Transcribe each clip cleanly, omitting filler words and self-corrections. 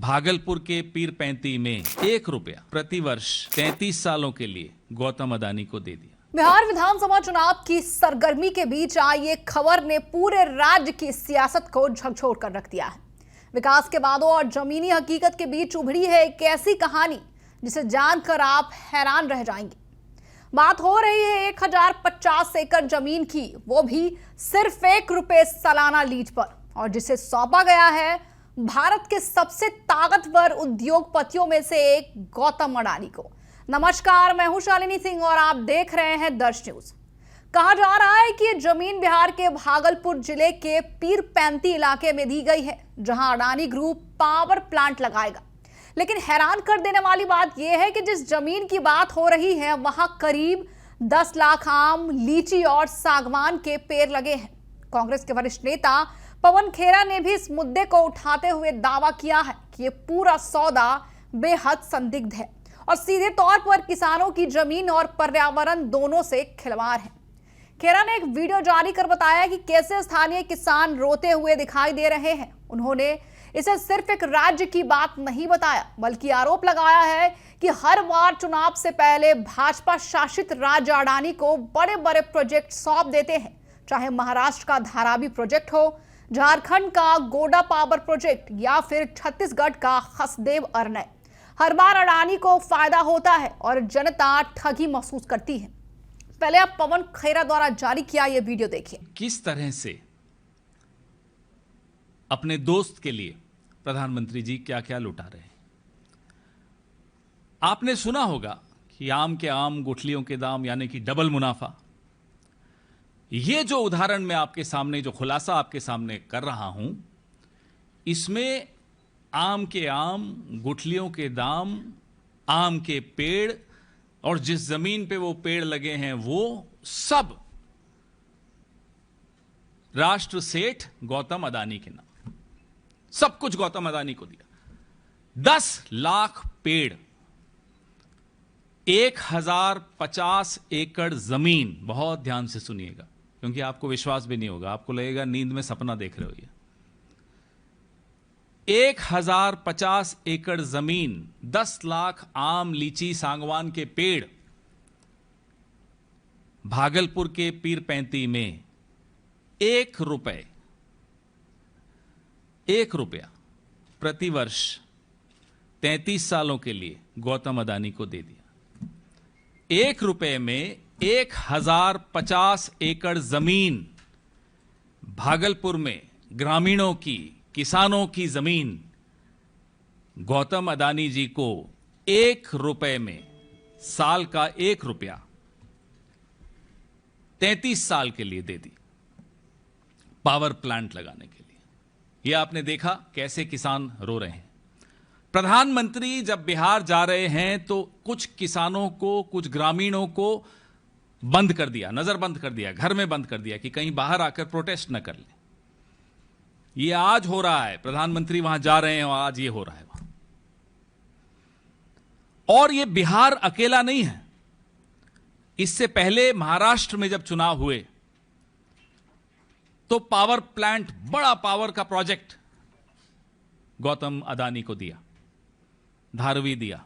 भागलपुर के पीरपैंती में 1 रुपया प्रति वर्ष 33 सालों के लिए गौतम अदानी को दे दिया। बिहार विधानसभा चुनाव की सरगर्मी के बीच आई ये खबर ने पूरे राज्य की सियासत को झकझोर कर रख दिया है। विकास के वादों और जमीनी हकीकत के बीच उभरी है एक ऐसी कहानी जिसे जानकर आप हैरान रह जाएंगे। बात हो रही है 1050 एकड़ जमीन की, वो भी सिर्फ 1 रुपए सालाना लीज पर, और जिसे सौंपा गया है भारत के सबसे ताकतवर उद्योगपतियों में से एक गौतम अडानी को। नमस्कार, मैं हूं शालिनी सिंह और आप देख रहे हैं दर्श न्यूज। कहा जा रहा है कि ये जमीन बिहार के भागलपुर जिले के पीरपैंती इलाके में दी गई है, जहां अडानी ग्रुप पावर प्लांट लगाएगा। लेकिन हैरान कर देने वाली बात यह है कि जिस जमीन की बात हो रही है वहां करीब 10 लाख आम, लीची और सागवान के पेड़ लगे हैं। कांग्रेस के वरिष्ठ नेता पवन खेरा ने भी इस मुद्दे को उठाते हुए दावा किया है कि यह पूरा सौदा बेहद संदिग्ध है और सीधे तौर पर किसानों की जमीन और पर्यावरण दोनों से खिलवाड़ है। खेरा ने एक वीडियो जारी कर बताया कि कैसे स्थानीय किसान रोते हुए दिखाई दे रहे हैं। उन्होंने इसे सिर्फ एक राज्य की बात नहीं बताया, बल्कि आरोप लगाया है कि हर बार चुनाव से पहले भाजपा शासित राज्य अडानी को बड़े बड़े प्रोजेक्ट सौंप देते हैं, चाहे महाराष्ट्र का धारावी प्रोजेक्ट हो, झारखंड का गोडा पावर प्रोजेक्ट या फिर छत्तीसगढ़ का हसदेव अरण्य। हर बार अडानी को फायदा होता है और जनता ठगी महसूस करती है। पहले आप पवन खेरा द्वारा जारी किया ये वीडियो देखिए। किस तरह से अपने दोस्त के लिए प्रधानमंत्री जी क्या क्या लुटा रहे हैं। आपने सुना होगा कि आम के आम, गुठलियों के दाम, यानी कि डबल मुनाफा। ये जो उदाहरण मैं आपके सामने, जो खुलासा आपके सामने कर रहा हूं, इसमें आम के आम, गुठलियों के दाम, आम के पेड़ और जिस जमीन पे वो पेड़ लगे हैं वो सब राष्ट्र सेठ गौतम अडानी के नाम। सब कुछ गौतम अडानी को दिया। 10 लाख पेड़, 1050 एकड़ जमीन। बहुत ध्यान से सुनिएगा क्योंकि आपको विश्वास भी नहीं होगा, आपको लगेगा नींद में सपना देख रहे हो। ये 1050 एकड़ जमीन, 10 लाख आम, लीची, सागवान के पेड़, भागलपुर के पीरपैंती में 1 रुपया प्रति वर्ष 33 सालों के लिए गौतम अडानी को दे दिया। 1 रुपए में 1050 एकड़ जमीन, भागलपुर में ग्रामीणों की, किसानों की जमीन गौतम अडानी जी को 1 रुपए में, साल का 1 रुपया 33 साल के लिए दे दी, पावर प्लांट लगाने के लिए। यह आपने देखा कैसे किसान रो रहे हैं। प्रधानमंत्री जब बिहार जा रहे हैं तो कुछ किसानों को, कुछ ग्रामीणों को बंद कर दिया, नजरबंद कर दिया, घर में बंद कर दिया कि कहीं बाहर आकर प्रोटेस्ट न कर ले। ये आज हो रहा है, प्रधानमंत्री वहां जा रहे हैं और आज ये हो रहा है वहां। और ये बिहार अकेला नहीं है। इससे पहले महाराष्ट्र में जब चुनाव हुए तो पावर प्लांट, बड़ा पावर का प्रोजेक्ट गौतम अडानी को दिया, धारवी दिया।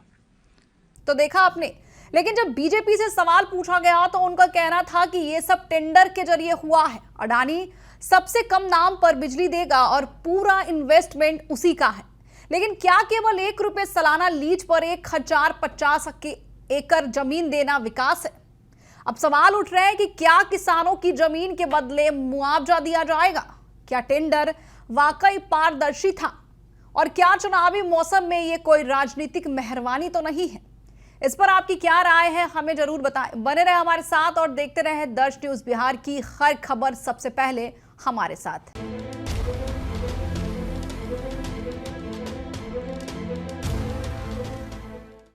तो देखा आपने। लेकिन जब बीजेपी से सवाल पूछा गया तो उनका कहना था कि यह सब टेंडर के जरिए हुआ है। अडानी सबसे कम नाम पर बिजली देगा और पूरा इन्वेस्टमेंट उसी का है। लेकिन क्या केवल 1 रुपए सालाना लीज पर 1050 एकड़ जमीन देना विकास है? अब सवाल उठ रहे हैं कि क्या किसानों की जमीन के बदले मुआवजा दिया जाएगा? क्या टेंडर वाकई पारदर्शी था? और क्या चुनावी मौसम में ये कोई राजनीतिक मेहरबानी तो नहीं है? इस पर आपकी क्या राय है, हमें जरूर बताएं। बने रहे हमारे साथ और देखते रहे दर्श न्यूज बिहार की हर खबर सबसे पहले हमारे साथ।